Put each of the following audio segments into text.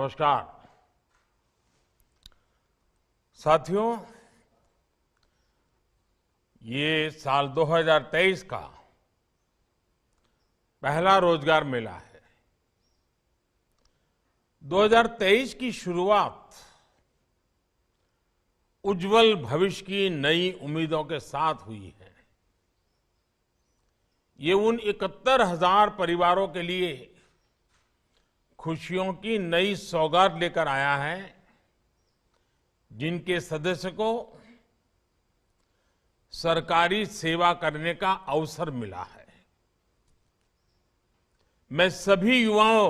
नमस्कार साथियों, ये साल 2023 का पहला रोजगार मेला है। 2023 की शुरुआत उज्जवल भविष्य की नई उम्मीदों के साथ हुई है। ये उन 71,000 परिवारों के लिए खुशियों की नई सौगात लेकर आया है जिनके सदस्य को सरकारी सेवा करने का अवसर मिला है। मैं सभी युवाओं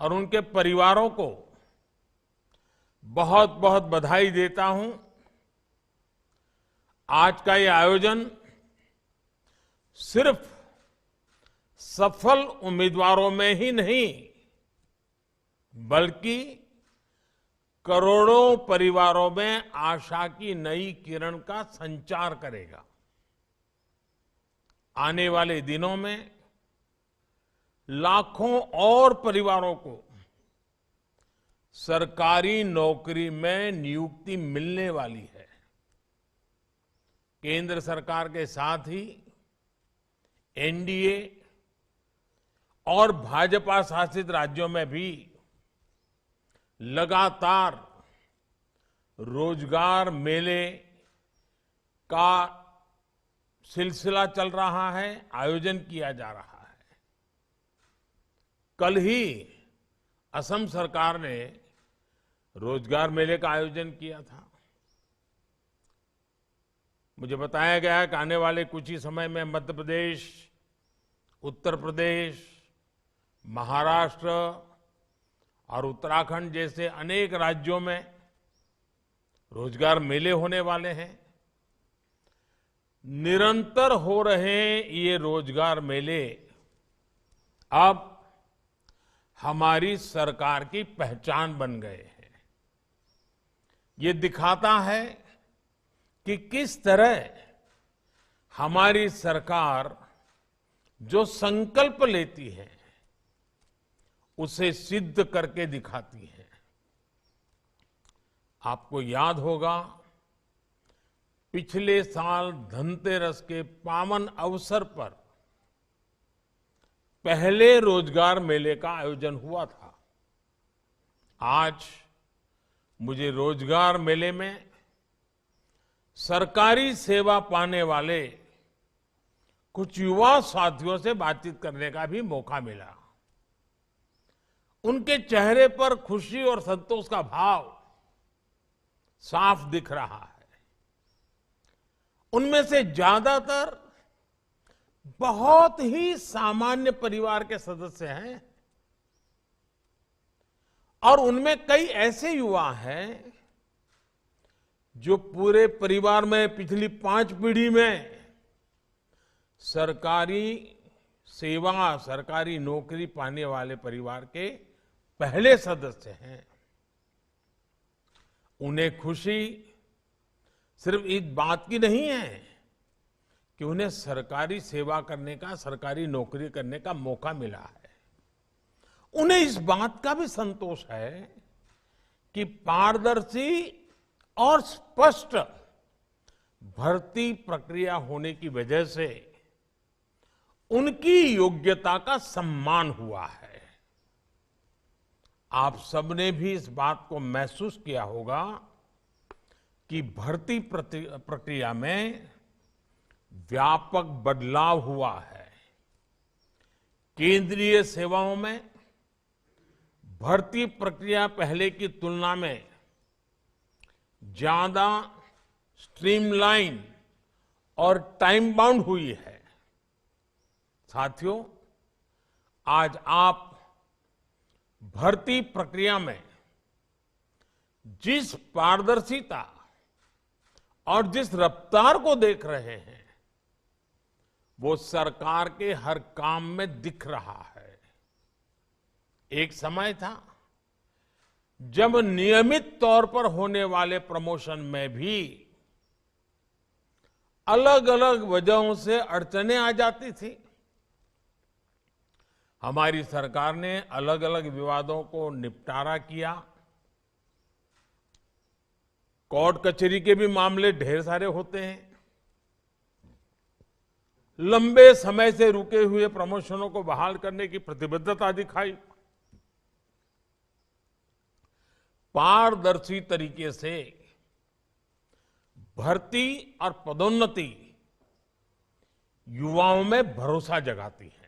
और उनके परिवारों को बहुत बहुत बधाई देता हूं। आज का ये आयोजन सिर्फ सफल उम्मीदवारों में ही नहीं बल्कि करोड़ों परिवारों में आशा की नई किरण का संचार करेगा। आने वाले दिनों में लाखों और परिवारों को सरकारी नौकरी में नियुक्ति मिलने वाली है। केंद्र सरकार के साथ ही एनडीए और भाजपा शासित राज्यों में भी लगातार रोजगार मेले का सिलसिला चल रहा है, आयोजन किया जा रहा है। कल ही असम सरकार ने रोजगार मेले का आयोजन किया था। मुझे बताया गया है कि आने वाले कुछ ही समय में मध्य प्रदेश, उत्तर प्रदेश, महाराष्ट्र और उत्तराखंड जैसे अनेक राज्यों में रोजगार मेले होने वाले हैं। निरंतर हो रहे ये रोजगार मेले अब हमारी सरकार की पहचान बन गए हैं। ये दिखाता है कि किस तरह हमारी सरकार जो संकल्प लेती है उसे सिद्ध करके दिखाती है। आपको याद होगा, पिछले साल धनतेरस के पावन अवसर पर पहले रोजगार मेले का आयोजन हुआ था। आज मुझे रोजगार मेले में सरकारी सेवा पाने वाले कुछ युवा साथियों से बातचीत करने का भी मौका मिला। उनके चेहरे पर खुशी और संतोष का भाव साफ दिख रहा है। उनमें से ज्यादातर बहुत ही सामान्य परिवार के सदस्य हैं और उनमें कई ऐसे युवा हैं जो पूरे परिवार में पिछली 5 पीढ़ी में सरकारी सेवा, सरकारी नौकरी पाने वाले परिवार के पहले सदस्य हैं। उन्हें खुशी सिर्फ इस बात की नहीं है कि उन्हें सरकारी सेवा करने का, सरकारी नौकरी करने का मौका मिला है। उन्हें इस बात का भी संतोष है कि पारदर्शी और स्पष्ट भर्ती प्रक्रिया होने की वजह से उनकी योग्यता का सम्मान हुआ है। आप सबने भी इस बात को महसूस किया होगा कि भर्ती प्रक्रिया में व्यापक बदलाव हुआ है। केंद्रीय सेवाओं में भर्ती प्रक्रिया पहले की तुलना में ज्यादा स्ट्रीमलाइन और टाइम बाउंड हुई है। साथियों, आज आप भर्ती प्रक्रिया में जिस पारदर्शिता और जिस रफ्तार को देख रहे हैं वो सरकार के हर काम में दिख रहा है। एक समय था जब नियमित तौर पर होने वाले प्रमोशन में भी अलग अलग वजहों से अड़चनें आ जाती थी। हमारी सरकार ने अलग अलग विवादों को निपटारा किया। कोर्ट कचहरी के भी मामले ढेर सारे होते हैं। लंबे समय से रुके हुए प्रमोशनों को बहाल करने की प्रतिबद्धता दिखाई। पारदर्शी तरीके से भर्ती और पदोन्नति युवाओं में भरोसा जगाती है।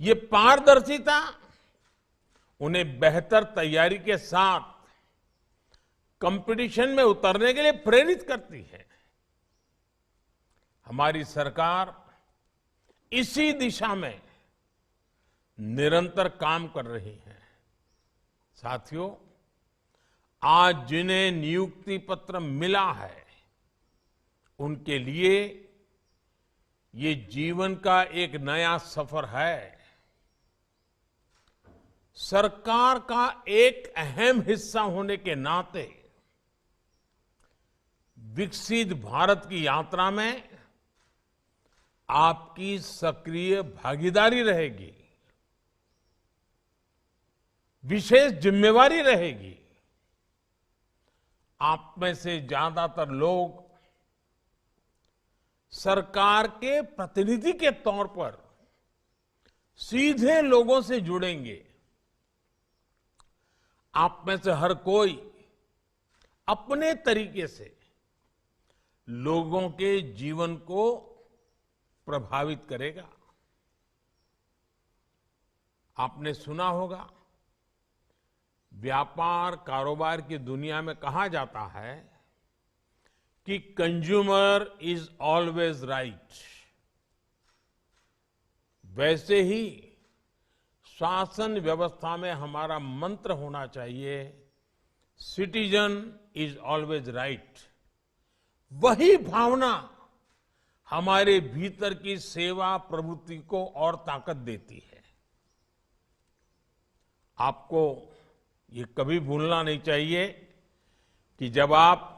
ये पारदर्शिता उन्हें बेहतर तैयारी के साथ कंपटीशन में उतरने के लिए प्रेरित करती है। हमारी सरकार इसी दिशा में निरंतर काम कर रही है। साथियों, आज जिन्हें नियुक्ति पत्र मिला है, उनके लिए ये जीवन का एक नया सफर है। सरकार का एक अहम हिस्सा होने के नाते विकसित भारत की यात्रा में आपकी सक्रिय भागीदारी रहेगी, विशेष जिम्मेवारी रहेगी। आप में से ज्यादातर लोग सरकार के प्रतिनिधि के तौर पर सीधे लोगों से जुड़ेंगे। आप में से हर कोई अपने तरीके से लोगों के जीवन को प्रभावित करेगा। आपने सुना होगा, व्यापार कारोबार की दुनिया में कहा जाता है कि कंज्यूमर इज ऑलवेज राइट। वैसे ही शासन व्यवस्था में हमारा मंत्र होना चाहिए, सिटीजन इज ऑलवेज राइट। वही भावना हमारे भीतर की सेवा प्रवृत्ति को और ताकत देती है। आपको ये कभी भूलना नहीं चाहिए कि जब आप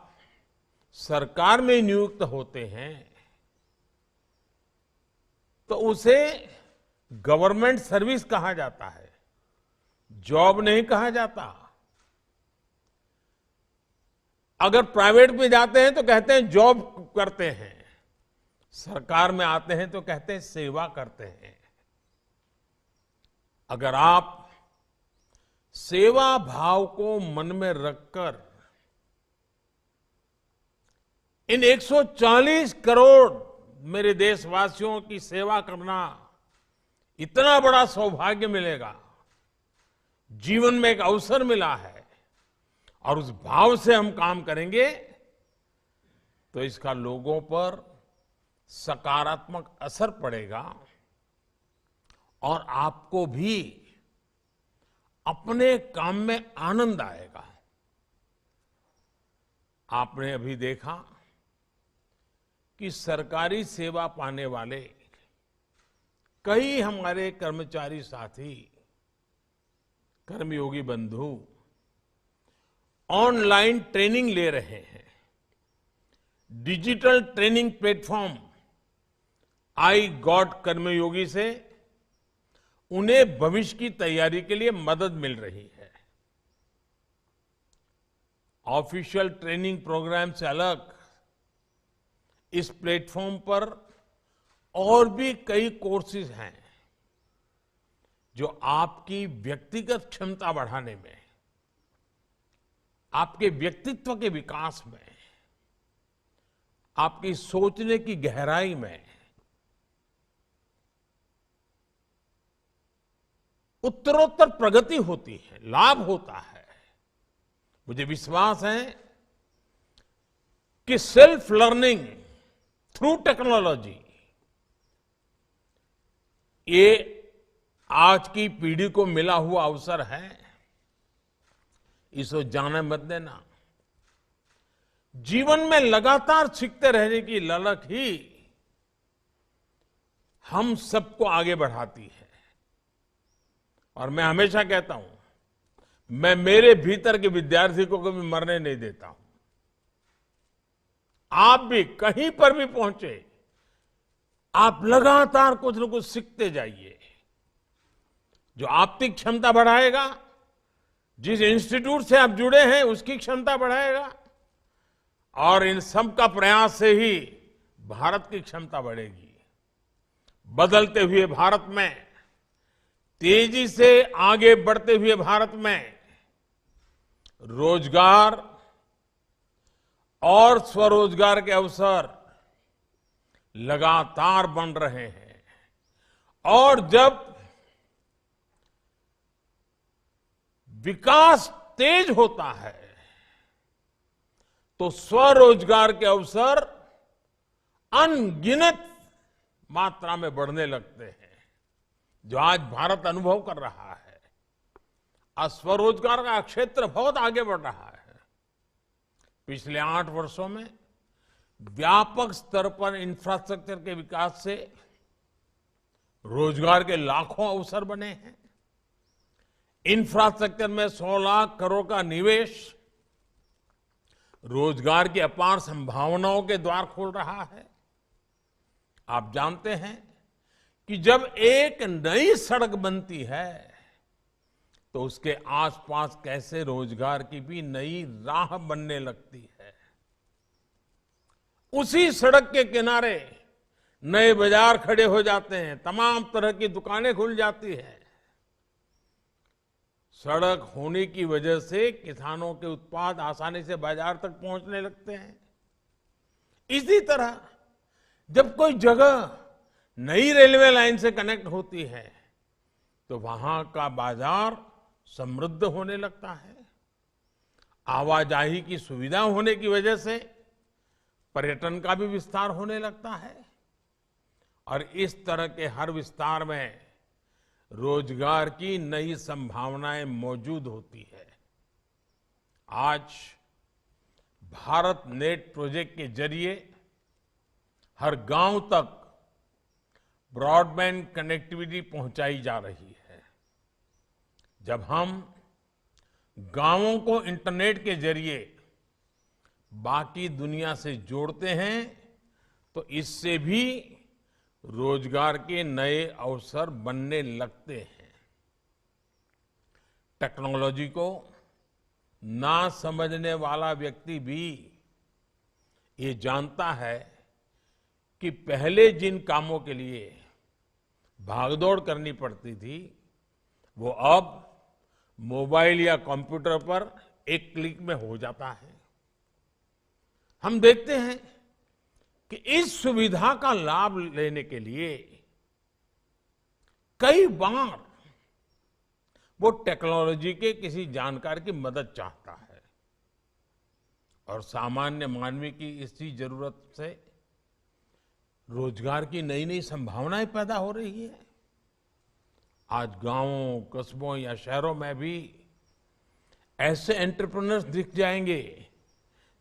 सरकार में नियुक्त होते हैं तो उसे गवर्नमेंट सर्विस कहा जाता है, जॉब नहीं कहा जाता। अगर प्राइवेट में जाते हैं तो कहते हैं जॉब करते हैं, सरकार में आते हैं तो कहते हैं सेवा करते हैं। अगर आप सेवा भाव को मन में रखकर इन 140 करोड़ मेरे देशवासियों की सेवा करना इतना बड़ा सौभाग्य मिलेगा, जीवन में एक अवसर मिला है, और उस भाव से हम काम करेंगे तो इसका लोगों पर सकारात्मक असर पड़ेगा और आपको भी अपने काम में आनंद आएगा। आपने अभी देखा कि सरकारी सेवा पाने वाले कई हमारे कर्मचारी साथी, कर्मयोगी बंधु ऑनलाइन ट्रेनिंग ले रहे हैं। Digital training platform iGOT Karmayogi से उन्हें भविष्य की तैयारी के लिए मदद मिल रही है। ऑफिशियल ट्रेनिंग प्रोग्राम से अलग इस प्लेटफॉर्म पर और भी कई कोर्सेज हैं जो आपकी व्यक्तिगत क्षमता बढ़ाने में, आपके व्यक्तित्व के विकास में, आपकी सोचने की गहराई में उत्तरोत्तर प्रगति होती है, लाभ होता है। मुझे विश्वास है कि सेल्फ लर्निंग थ्रू टेक्नोलॉजी ये आज की पीढ़ी को मिला हुआ अवसर है, इसको जाने मत देना। जीवन में लगातार सीखते रहने की ललक ही हम सबको आगे बढ़ाती है। और मैं हमेशा कहता हूं, मैं मेरे भीतर के विद्यार्थी को कभी मरने नहीं देता हूं। आप भी कहीं पर भी पहुंचे, आप लगातार कुछ न कुछ सीखते जाइए, जो आपकी क्षमता बढ़ाएगा, जिस इंस्टीट्यूट से आप जुड़े हैं उसकी क्षमता बढ़ाएगा, और इन सब का प्रयास से ही भारत की क्षमता बढ़ेगी। बदलते हुए भारत में, तेजी से आगे बढ़ते हुए भारत में रोजगार और स्वरोजगार के अवसर लगातार बन रहे हैं। और जब विकास तेज होता है तो स्वरोजगार के अवसर अनगिनत मात्रा में बढ़ने लगते हैं, जो आज भारत अनुभव कर रहा है। आज स्वरोजगार का क्षेत्र बहुत आगे बढ़ रहा है। पिछले 8 वर्षों में व्यापक स्तर पर इंफ्रास्ट्रक्चर के विकास से रोजगार के लाखों अवसर बने हैं। इंफ्रास्ट्रक्चर में 100 लाख करोड़ का निवेश रोजगार की अपार संभावनाओं के द्वार खोल रहा है। आप जानते हैं कि जब एक नई सड़क बनती है तो उसके आसपास कैसे रोजगार की भी नई राह बनने लगती है। उसी सड़क के किनारे नए बाजार खड़े हो जाते हैं, तमाम तरह की दुकानें खुल जाती हैं। सड़क होने की वजह से किसानों के उत्पाद आसानी से बाजार तक पहुंचने लगते हैं। इसी तरह जब कोई जगह नई रेलवे लाइन से कनेक्ट होती है तो वहां का बाजार समृद्ध होने लगता है। आवाजाही की सुविधा होने की वजह से पर्यटन का भी विस्तार होने लगता है, और इस तरह के हर विस्तार में रोजगार की नई संभावनाएं मौजूद होती है। आज भारत नेट प्रोजेक्ट के जरिए हर गांव तक ब्रॉडबैंड कनेक्टिविटी पहुंचाई जा रही है। जब हम गांवों को इंटरनेट के जरिए बाकी दुनिया से जोड़ते हैं तो इससे भी रोजगार के नए अवसर बनने लगते हैं। टेक्नोलॉजी को ना समझने वाला व्यक्ति भी ये जानता है कि पहले जिन कामों के लिए भागदौड़ करनी पड़ती थी वो अब मोबाइल या कंप्यूटर पर एक क्लिक में हो जाता है। हम देखते हैं कि इस सुविधा का लाभ लेने के लिए कई बार वो टेक्नोलॉजी के किसी जानकार की मदद चाहता है, और सामान्य मानवी की इसी जरूरत से रोजगार की नई नई संभावनाएं पैदा हो रही है। आज गांवों, कस्बों या शहरों में भी ऐसे एंटरप्रेन्योर्स दिख जाएंगे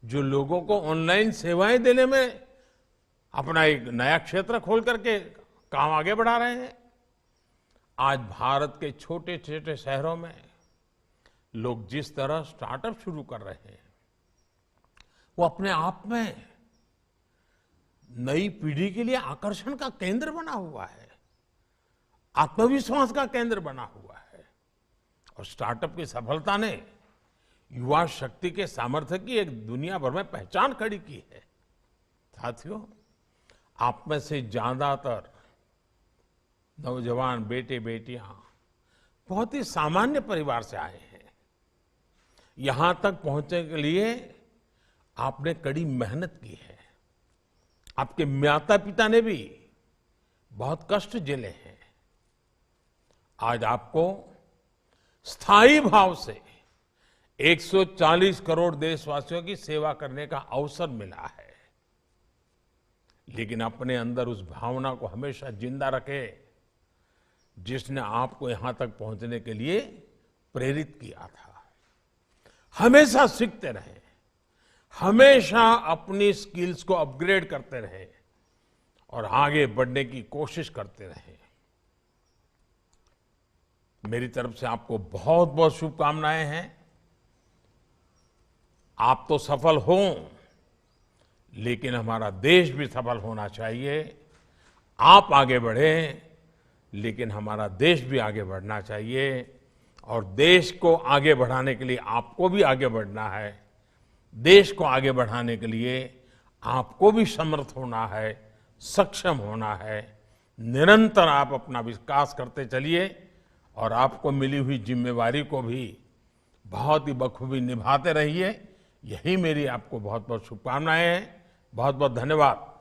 जो लोगों को ऑनलाइन सेवाएं देने में अपना एक नया क्षेत्र खोल करके काम आगे बढ़ा रहे हैं। आज भारत के छोटे छोटे शहरों में लोग जिस तरह स्टार्टअप शुरू कर रहे हैं वो अपने आप में नई पीढ़ी के लिए आकर्षण का केंद्र बना हुआ है, आत्मविश्वास का केंद्र बना हुआ है। और स्टार्टअप की सफलता ने युवा शक्ति के सामर्थ्य की एक दुनिया भर में पहचान खड़ी की है। साथियों, आप में से ज्यादातर नौजवान बेटे बेटियां बहुत ही सामान्य परिवार से आए हैं। यहां तक पहुंचने के लिए आपने कड़ी मेहनत की है। आपके माता पिता ने भी बहुत कष्ट झेले हैं। आज आपको स्थायी भाव से 140 करोड़ देशवासियों की सेवा करने का अवसर मिला है। लेकिन अपने अंदर उस भावना को हमेशा जिंदा रखे जिसने आपको यहां तक पहुंचने के लिए प्रेरित किया था। हमेशा सीखते रहे, हमेशा अपनी स्किल्स को अपग्रेड करते रहे और आगे बढ़ने की कोशिश करते रहे। मेरी तरफ से आपको बहुत बहुत शुभकामनाएं हैं। आप तो सफल हों, लेकिन हमारा देश भी सफल होना चाहिए। आप आगे बढ़ें, लेकिन हमारा देश भी आगे बढ़ना चाहिए और देश को आगे बढ़ाने के लिए आपको भी आगे बढ़ना है। देश को आगे बढ़ाने के लिए आपको भी समर्थ होना है, सक्षम होना है। निरंतर आप अपना विकास करते चलिए और आपको मिली हुई जिम्मेवारी को भी बहुत ही बखूबी निभाते रहिए। यही मेरी आपको बहुत बहुत शुभकामनाएं हैं। बहुत बहुत धन्यवाद।